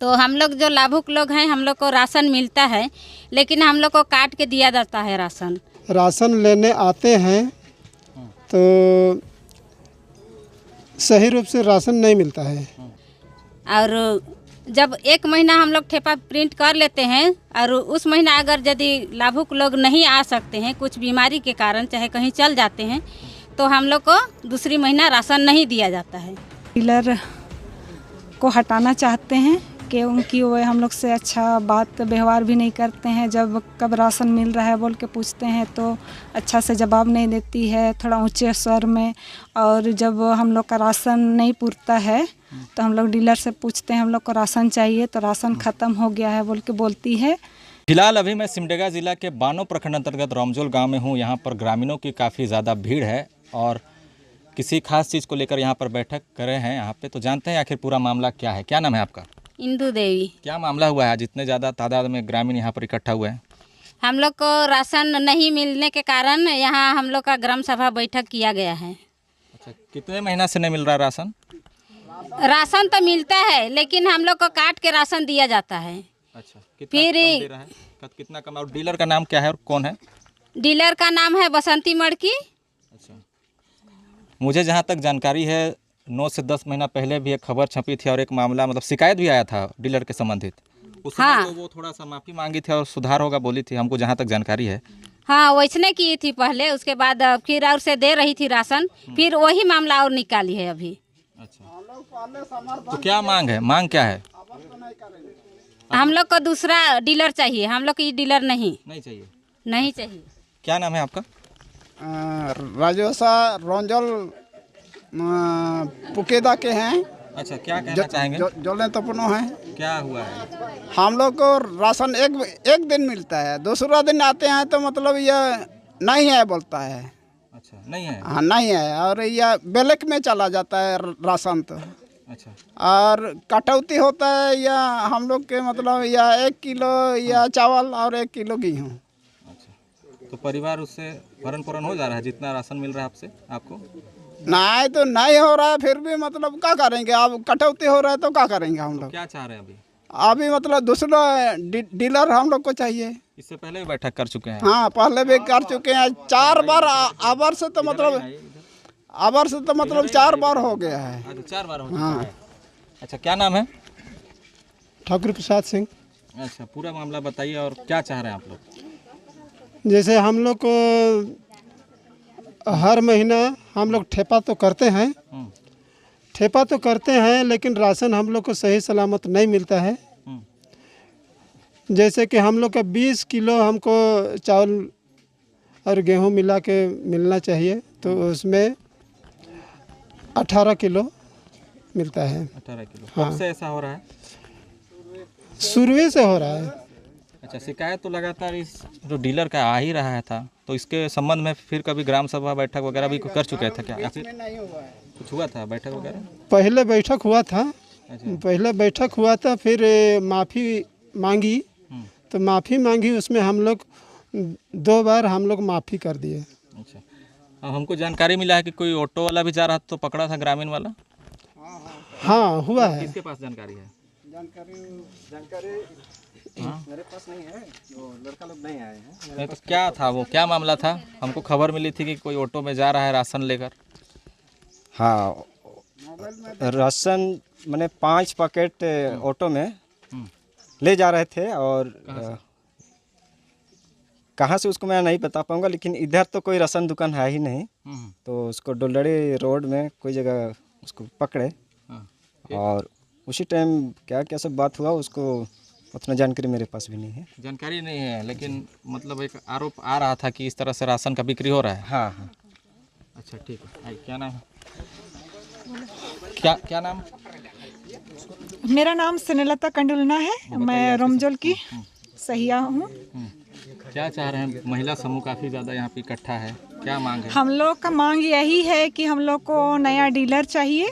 तो हम लोग जो लाभुक लोग हैं हम लोग को राशन मिलता है, लेकिन हम लोग को काट के दिया जाता है राशन। राशन लेने आते हैं तो सही रूप से राशन नहीं मिलता है। और जब 1 महीना हम लोग ठेपा प्रिंट कर लेते हैं और उस महीना अगर यदि लाभुक लोग नहीं आ सकते हैं कुछ बीमारी के कारण, चाहे कहीं चल जाते हैं, तो हम लोग को दूसरी महीना राशन नहीं दिया जाता है। डीलर को हटाना चाहते हैं कि उनकी वो हम लोग से अच्छा बात व्यवहार भी नहीं करते हैं। जब कब राशन मिल रहा है बोल के पूछते हैं तो अच्छा से जवाब नहीं देती है, थोड़ा ऊंचे स्वर में। और जब हम लोग का राशन नहीं पूरता है तो हम लोग डीलर से पूछते हैं हम लोग को राशन चाहिए, तो राशन ख़त्म हो गया है बोल के बोलती है। फिलहाल अभी मैं सिमडेगा ज़िला के बानो प्रखंड अंतर्गत रमजोल गांव में हूं। यहां पर ग्रामीणों की काफ़ी ज़्यादा भीड़ है और किसी खास चीज़ को लेकर यहां पर बैठक कर रहे हैं यहाँ पे। तो जानते हैं आखिर पूरा मामला क्या है। क्या नाम है आपका? इंदू देवी। क्या मामला हुआ है आज इतने ज़्यादा तादाद में ग्रामीण यहाँ पर इकट्ठा हुए हैं? हम लोग को राशन नहीं मिलने के कारण यहाँ हम लोग का ग्राम सभा बैठक किया गया है। अच्छा, कितने महीना से नहीं मिल रहा राशन? राशन तो मिलता है लेकिन हम लोग को काट के राशन दिया जाता है। अच्छा, कितना फिर कम दे रहा है? कितना कम? और डीलर का नाम क्या है और कौन है? डीलर का नाम है बसंती मड़की। अच्छा, मुझे जहाँ तक जानकारी है 9 से 10 महीना पहले भी एक खबर छपी थी और एक मामला मतलब शिकायत भी आया था डीलर के संबंधित। उस समय तो वो थोड़ा सा माफ़ी मांगी थी और सुधार होगा बोली थी, हमको जहाँ तक जानकारी है। हाँ, वैसने की थी पहले, उसके बाद फिर और से दे रही थी राशन, फिर वही मामला और निकाली है अभी। अच्छा, तो क्या मांग है? मांग क्या है? हम लोग को दूसरा डीलर चाहिए, हम लोग को ये डीलर नहीं चाहिए। नहीं चाहिए। क्या नाम है आपका? राजोसा रंजोल पुकेदा के हैं। अच्छा, क्या कहना चाहेंगे? जोले तपनो है। क्या हुआ है? हम लोग को राशन एक दिन मिलता है, दूसरा दिन आते हैं तो मतलब ये नहीं है बोलता है। अच्छा, नहीं है? हाँ, नहीं है। और यह ब्लैक में चला जाता है राशन तो। अच्छा, और कटौती होता है या हम लोग के मतलब या 1 किलो या चावल और 1 किलो गेहूँ। अच्छा, तो परिवार उससे भरण पोषण हो जा रहा है जितना राशन मिल रहा है आपसे आपको? नहीं तो नहीं हो रहा है, फिर भी मतलब क्या करेंगे? अब कटौती हो रहा है तो क्या करेंगे हम लोग? क्या चाह रहे हैं अभी? अभी मतलब दूसरा डीलर हम लोग को चाहिए। इससे पहले भी बैठक कर चुके हैं? हाँ, पहले भी कर चुके हैं 4 बार। अबर से तो मतलब 4 बार हो गया है। अच्छा, 4 बार हो चुका हाँ। है। अच्छा, क्या नाम है? ठाकुर प्रसाद सिंह। अच्छा, पूरा मामला बताइए और क्या चाह रहे हैं आप लोग? जैसे हम लोग को हर महीना हम लोग ठेपा तो करते हैं, लेकिन राशन हम लोग को सही सलामत नहीं मिलता है। जैसे कि हम लोग का 20 किलो हमको चावल और गेहूं मिला के मिलना चाहिए, तो उसमें 18 किलो मिलता है। 18 किलो। हाँ। कब से ऐसा हो रहा है? शुरू से हो रहा है। अच्छा, शिकायत तो लगातार इस जो डीलर का आ ही रहा था, तो इसके संबंध में फिर कभी ग्राम सभा बैठक वगैरह भी कर चुके थे क्या? या फिर कुछ हुआ था बैठक वगैरह? पहले बैठक हुआ था। अच्छा। फिर माफ़ी मांगी, तो माफ़ी मांगी, उसमें हम लोग 2 बार हम लोग माफ़ी कर दिए। अच्छा, अब हमको जानकारी मिला है कि कोई ऑटो वाला भी जा रहा था तो पकड़ा था ग्रामीण वाला। हाँ, हुआ है। किसके पास जानकारी है? मेरे पास नहीं है, वो लड़का लोग नहीं आए हैं। नहीं तो क्या था वो, क्या मामला था? हमको खबर मिली थी कि कोई ऑटो में जा रहा है राशन लेकर। हाँ, राशन मैंने 5 पैकेट ऑटो में ले जा रहे थे और कहाँ से उसको मैं नहीं बता पाऊँगा, लेकिन इधर तो कोई राशन दुकान है ही नहीं, तो उसको डोलड़ी रोड में कोई जगह उसको पकड़े और उसी टाइम क्या क्या सब बात हुआ उसको उतना जानकारी मेरे पास भी नहीं है। जानकारी नहीं है, लेकिन मतलब एक आरोप आ रहा था कि इस तरह से राशन का बिक्री हो रहा है। हाँ हाँ। अच्छा, ठीक है। क्या नाम है? क्या नाम? मेरा नाम स्नेहलता कंडुलना है, मैं रमजोल की सहिया हूँ। क्या चाह रहे हैं? महिला समूह काफ़ी ज़्यादा यहाँ पे इकट्ठा है, क्या मांग है? हम लोग का मांग यही है कि हम लोग को नया डीलर चाहिए।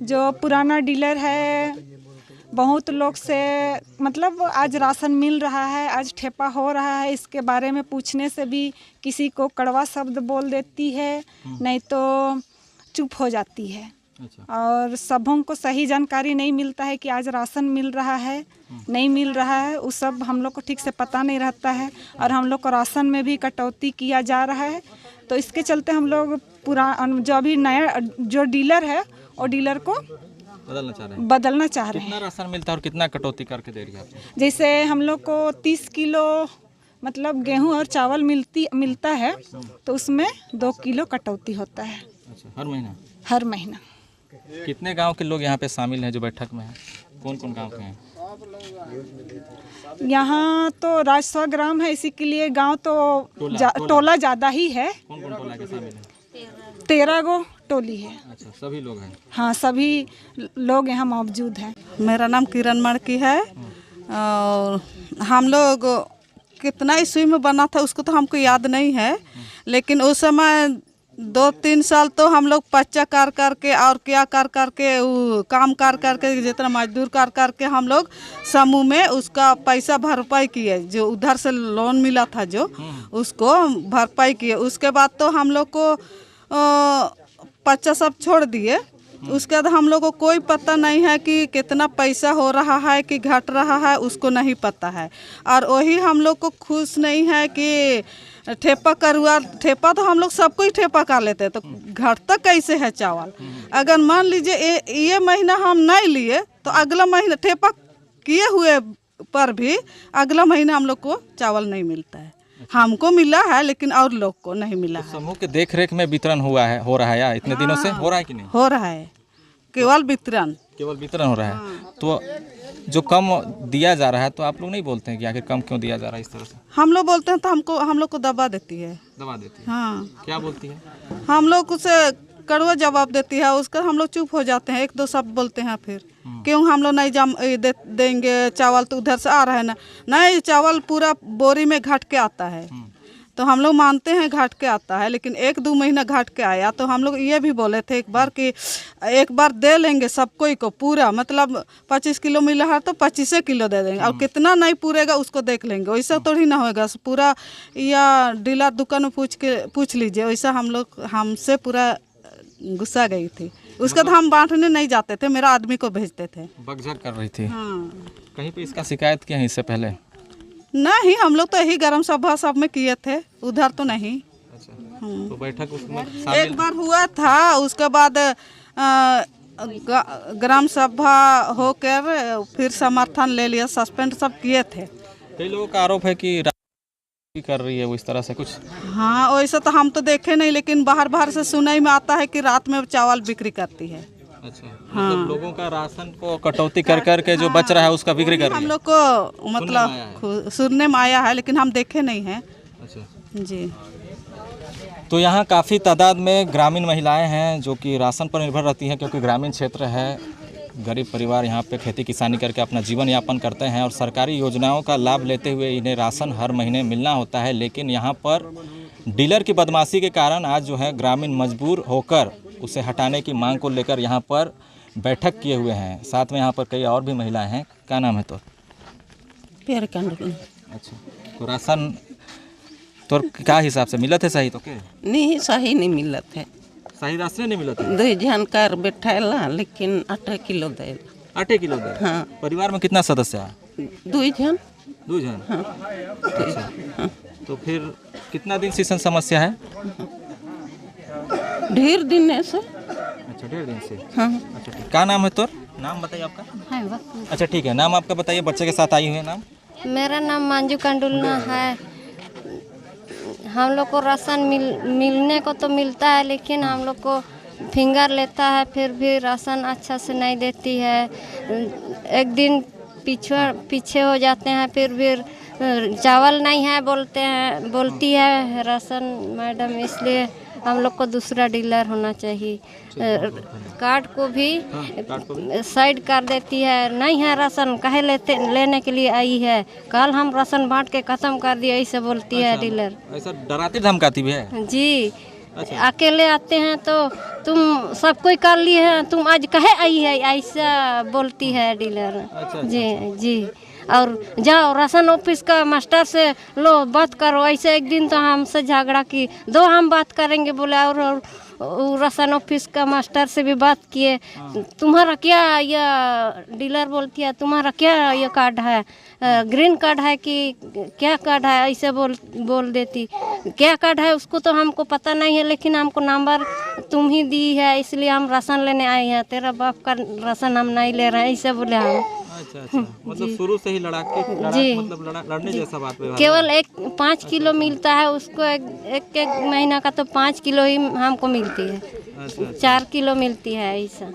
जो पुराना डीलर है बहुत लोग से मतलब आज राशन मिल रहा है, आज ठेपा हो रहा है, इसके बारे में पूछने से भी किसी को कड़वा शब्द बोल देती है, नहीं तो चुप हो जाती है। और सबों को सही जानकारी नहीं मिलता है कि आज राशन मिल रहा है नहीं मिल रहा है, वो सब हम लोग को ठीक से पता नहीं रहता है। और हम लोग को राशन में भी कटौती किया जा रहा है, तो इसके चलते हम लोग पूरा जो अभी नया जो डीलर है वो डीलर को बदलना चाह रहे हैं। कितना राशन मिलता है और कितना कटौती करके दे रही है आपको? जैसे हम लोग को 30 किलो मतलब गेहूं और चावल मिलता है, तो उसमें 2 किलो कटौती होता है। अच्छा, हर महीना? हर महीना। कितने गांव के लोग यहाँ पे शामिल हैं जो बैठक में हैं? कौन कौन गांव के हैं? यहाँ तो राजस्व ग्राम है, इसी के लिए गांव तो टोला ज़्यादा ही है। कौन कौन टोला के शामिल हैं? 13 गो टोली है। अच्छा, सभी लोग हैं? हाँ, सभी लोग यहाँ मौजूद हैं। मेरा नाम किरण मड़की है और हम लोग कितना ईस्वी में बना था उसको तो हमको याद नहीं है, लेकिन उस समय 2-3 साल तो हम लोग पच्चा कर करके और क्या कर करके काम कर करके जितना मजदूर कर करके हम लोग समूह में उसका पैसा भरपाई किए, जो उधर से लोन मिला था जो उसको भरपाई किए। उसके बाद तो हम लोग को पच्चा सब छोड़ दिए। उसके बाद हम लोग को कोई पता नहीं है कि कितना पैसा हो रहा है कि घट रहा है, उसको नहीं पता है। और वही हम लोग को खुश नहीं है कि ठेपा तो हम लोग सबको ही ठेपा कर लेते हैं, तो घटता कैसे है चावल। अगर मान लीजिए ये महीना हम नहीं लिए तो अगला महीना ठेपा किए हुए पर भी अगला महीना हम लोग को चावल नहीं मिलता है। हमको मिला है लेकिन और लोग को नहीं मिला है। समूह के देख रेख में वितरण हो रहा है या इतने दिनों से हो रहा है कि नहीं? हो रहा है, केवल वितरण हो रहा है। तो जो कम दिया जा रहा है तो आप लोग नहीं बोलते हैं कि आखिर कम क्यों दिया जा रहा है इस तरह से? हम लोग बोलते हैं तो हम लोग को दबा देती है। हाँ, क्या बोलती है? हम लोग उसे कड़वा जवाब देती है, उसका हम लोग चुप हो जाते हैं। 1-2 शब्द बोलते हैं, फिर क्यों हम लोग नहीं देंगे चावल, तो उधर से आ रहा है ना। नहीं, चावल पूरा बोरी में घट के आता है, तो हम लोग मानते हैं घट के आता है, लेकिन 1-2 महीना घट के आया तो हम लोग ये भी बोले थे एक बार कि एक बार दे लेंगे सबको को पूरा, मतलब 25 किलो मिला है तो 25 किलो दे देंगे, और कितना नहीं पूरेगा उसको देख लेंगे। वैसा थोड़ी ना होगा पूरा, या डीलर दुकान में पूछ लीजिए, वैसा हम लोग हमसे पूरा गुस्सा गई थी। उसके बाद हम बांटने नहीं जाते थे, मेरा आदमी को भेजते थे। बकझक कर रही थी। हाँ, कहीं पे इसका शिकायत किया है इससे पहले? नहीं, हम लोग तो यही ग्राम सभा सब में किए थे, उधर तो नहीं। अच्छा, तो बैठक उसमें एक बार हुआ था, उसके बाद ग्राम सभा होकर फिर समर्थन ले लिया, सस्पेंड सब किए थे। कई लोगों का आरोप है कि कर रही है वो इस तरह से कुछ। हाँ, वैसा तो हम तो देखे नहीं, लेकिन बाहर से सुनाई में आता है कि रात में चावल बिक्री करती है। अच्छा, हाँ, मतलब लोगों का राशन को कटौती कर करके जो बच रहा है उसका बिक्री कर रही है। हम लोग को मतलब सुनने में आया है, लेकिन हम देखे नहीं हैं। अच्छा जी। तो यहाँ काफ़ी तादाद में ग्रामीण महिलाएं हैं जो कि राशन पर निर्भर रहती हैं, क्योंकि ग्रामीण क्षेत्र है। गरीब परिवार यहाँ पे खेती किसानी करके अपना जीवन यापन करते हैं और सरकारी योजनाओं का लाभ लेते हुए इन्हें राशन हर महीने मिलना होता है। लेकिन यहाँ पर डीलर की बदमाशी के कारण आज जो है ग्रामीण मजबूर होकर उसे हटाने की मांग को लेकर यहाँ पर बैठक किए हुए हैं। साथ में यहाँ पर कई और भी महिलाएं हैं। क्या नाम है तो? अच्छा, तो राशन तो क्या हिसाब से मिलत है? सही तो के नहीं, सही नहीं मिलत है। सही राशन नहीं मिलत है? 2 जानकार बैठेला, लेकिन 8 किलो दे। 8 किलो दे? हाँ। परिवार में कितना सदस्य है? 2 जन। 2 जन? हाँ। अच्छा, हाँ। तो फिर कितना दिन से समस्या है? ढेर दिन से। अच्छा, 1.5 दिन से। हाँ। अच्छा, ठीक। क्या नाम है तो? नाम बताइए आपका। अच्छा, ठीक है, नाम आपका बताइए। बच्चे के साथ आई हुई है। नाम? मेरा नाम मंजू कंडुलना है। हम लोग को राशन मिलने को तो मिलता है, लेकिन हम लोग को फिंगर लेता है, फिर भी राशन अच्छा से नहीं देती है। एक दिन पीछे हो जाते हैं, फिर भी चावल नहीं है बोलती है राशन मैडम। इसलिए हम लोग को दूसरा डीलर होना चाहिए। कार्ड को भी साइड कर देती है, नहीं है राशन, काहे लेने के लिए आई है, कल हम राशन बांट के ख़त्म कर दिए, ऐसे बोलती है डीलर। ऐसा डराती धमकाती भी है? जी। अच्छा। अकेले आते हैं तो तुम सब कोई कर लिए हैं, तुम आज काहे आई है, ऐसा बोलती है डीलर। अच्छा, जी अच्छा। जी। और जाओ राशन ऑफिस का मास्टर से लो बात करो। ऐसे एक दिन तो हमसे झगड़ा की, दो हम बात करेंगे बोले, और राशन ऑफिस का मास्टर से भी बात किए, तुम्हारा क्या ये डीलर बोलती है तुम्हारा क्या ये कार्ड है, ग्रीन कार्ड है कि क्या कार्ड है, ऐसे बोल देती। क्या कार्ड है उसको तो हमको पता नहीं है, लेकिन हमको नंबर तुम ही दी है इसलिए हम राशन लेने आए हैं, तेरा बाप का राशन हम नहीं ले रहे हैं, ऐसे बोले हम। अच्छा मतलब शुरू से ही लड़ने जैसा बात है। केवल 5 किलो मिलता है उसको, एक महीना का तो 5 किलो ही हमको मिलती है। अच्छा। 4 किलो मिलती है ऐसा।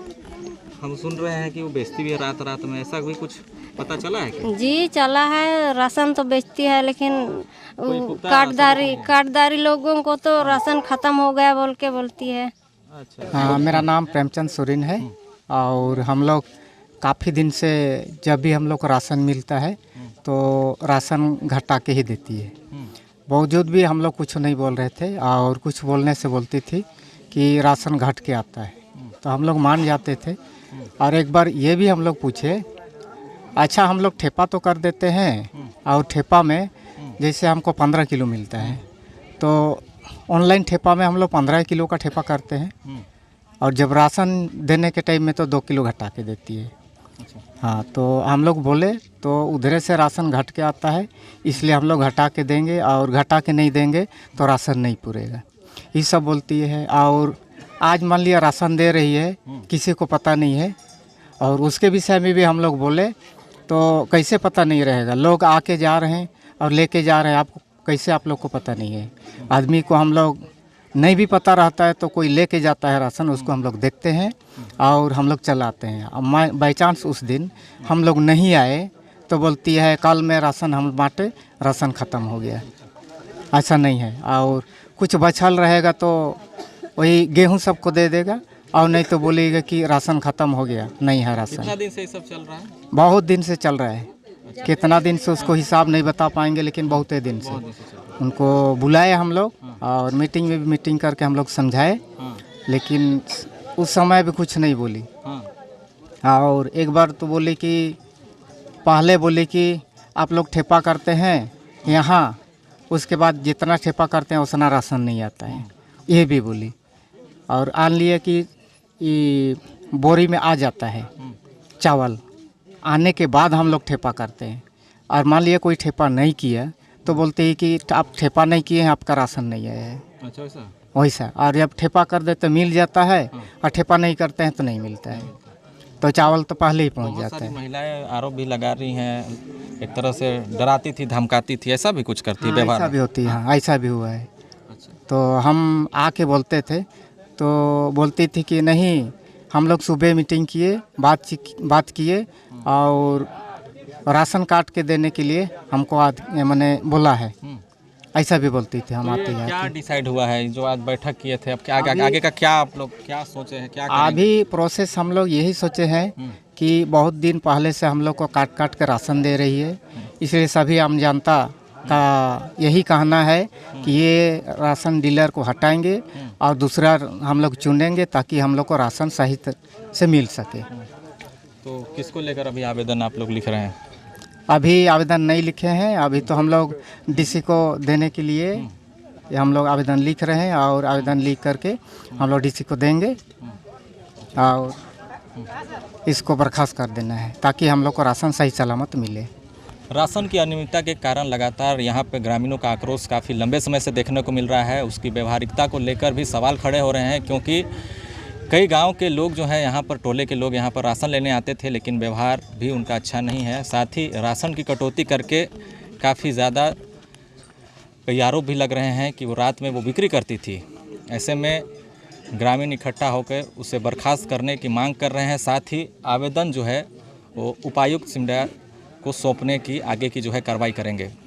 हम सुन रहे हैं कि वो बेचती भी है रात में, ऐसा भी कुछ पता चला है क्या? जी चला है, राशन तो बेचती है, लेकिन कार्डदारी लोगों को तो राशन खत्म हो गया बोल के बोलती है। अच्छा। हाँ, मेरा नाम प्रेमचंद सोरेन है और हम लोग काफ़ी दिन से जब भी हम लोग को राशन मिलता है तो राशन घटा के ही देती है। बावजूद भी हम लोग कुछ नहीं बोल रहे थे और कुछ बोलने से बोलती थी कि राशन घट के आता है, तो हम लोग मान जाते थे। और एक बार ये भी हम लोग पूछे, अच्छा हम लोग ठेपा तो कर देते हैं और ठेपा में जैसे हमको 15 किलो मिलता है तो ऑनलाइन ठेपा में हम लोग 15 किलो का ठेपा करते हैं और जब राशन देने के टाइम में तो 2 किलो घटा के देती है। हाँ, तो हम लोग बोले तो उधरे से राशन घट के आता है, इसलिए हम लोग घटा के देंगे और घटा के नहीं देंगे तो राशन नहीं पूरेगा, ये सब बोलती है। और आज मान लिया राशन दे रही है, किसी को पता नहीं है और उसके विषय में भी हम लोग बोले तो कैसे पता नहीं रहेगा, लोग आके जा रहे हैं और लेके जा रहे हैं, आपको कैसे आप लोग को पता नहीं है। आदमी को हम लोग नहीं भी पता रहता है तो कोई लेके जाता है राशन, उसको हम लोग देखते हैं और हम लोग चलाते हैं। अब बाई चांस उस दिन हम लोग नहीं आए तो बोलती है कल में राशन हम बांटे, राशन ख़त्म हो गया। ऐसा नहीं है, और कुछ बचल रहेगा तो वही गेहूं सबको दे देगा और नहीं तो बोलेगा कि राशन ख़त्म हो गया, नहीं है राशन। कितना दिन से ये सब चल रहा है? बहुत दिन से चल रहा है। कितना दिन से उसको हिसाब नहीं बता पाएंगे, लेकिन बहुत दिन से उनको बुलाए हम लोग और मीटिंग में भी मीटिंग करके हम लोग समझाए, लेकिन उस समय भी कुछ नहीं बोली। और एक बार तो बोली कि पहले बोली कि आप लोग ठेपा करते हैं यहाँ, उसके बाद जितना ठेपा करते हैं उतना राशन नहीं आता है, ये भी बोली। और आन लिए कि ये बोरी में आ जाता है चावल, आने के बाद हम लोग ठेपा करते हैं। और मान लिए कोई ठेपा नहीं किया तो बोलते हैं कि आप ठेपा नहीं किए हैं, आपका राशन नहीं आया है। अच्छा वैसा? वैसा। और जब ठेपा कर दे तो मिल जाता है और ठेपा नहीं करते हैं तो नहीं मिलता है, तो चावल तो पहले ही पहुंच जाता है। महिलाएं आरोप भी लगा रही हैं, एक तरह से डराती थी, धमकाती थी, ऐसा भी कुछ करती है व्यवहार? ऐसा भी होती है, हाँ ऐसा भी हुआ है। तो हम आके बोलते थे तो बोलती थी कि नहीं, हम लोग सुबह मीटिंग किए, बात किए और राशन काट के देने के लिए हमको मैंने बोला है, ऐसा भी बोलती थी। हम आते हैं। क्या डिसाइड हुआ है जो आज बैठक किए थे, अब क्या आगे का क्या आप लोग क्या सोचे हैं, क्या करेंगे? अभी प्रोसेस हम लोग यही सोचे हैं कि बहुत दिन पहले से हम लोग को काट काट के राशन दे रही है, इसलिए सभी आम जनता का यही कहना है कि ये राशन डीलर को हटाएंगे और दूसरा हम लोग चुनेंगे ताकि हम लोग को राशन सही से मिल सके। तो किसको लेकर अभी आवेदन आप लोग लिख रहे हैं? अभी आवेदन नहीं लिखे हैं, अभी तो हम लोग डीसी को देने के लिए हम लोग आवेदन लिख रहे हैं और आवेदन लिख करके हम लोग डीसी को देंगे और इसको बर्खास्त कर देना है ताकि हम लोग को राशन सही सलामत मिले। राशन की अनियमितता के कारण लगातार यहाँ पे ग्रामीणों का आक्रोश काफ़ी लंबे समय से देखने को मिल रहा है। उसकी व्यवहारिकता को लेकर भी सवाल खड़े हो रहे हैं, क्योंकि कई गांव के लोग जो हैं यहाँ पर, टोले के लोग यहाँ पर राशन लेने आते थे, लेकिन व्यवहार भी उनका अच्छा नहीं है। साथ ही राशन की कटौती करके काफ़ी ज़्यादा कई आरोप भी लग रहे हैं कि वो रात में वो बिक्री करती थी। ऐसे में ग्रामीण इकट्ठा होकर उसे बर्खास्त करने की मांग कर रहे हैं। साथ ही आवेदन जो है वो उपायुक्त सिमडेगा को सौंपने की आगे की जो है कार्रवाई करेंगे।